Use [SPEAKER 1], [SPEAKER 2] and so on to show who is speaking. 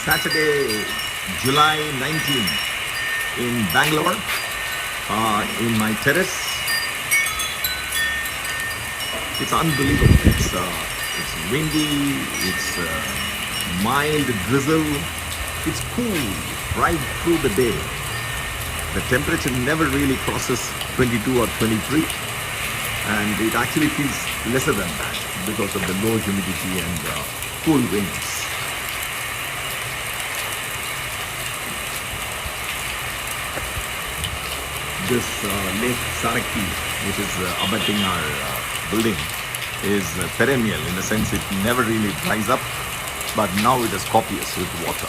[SPEAKER 1] Saturday, July 19 in Bangalore, in my terrace. It's unbelievable. It's windy, it's mild drizzle, it's cool right through the day. The temperature never really crosses 22 or 23, and it actually feels lesser than that because of the low humidity and cool winds. This Lake Saraki, which is abutting our building, is perennial in the sense it never really dries up, but now it is copious with water.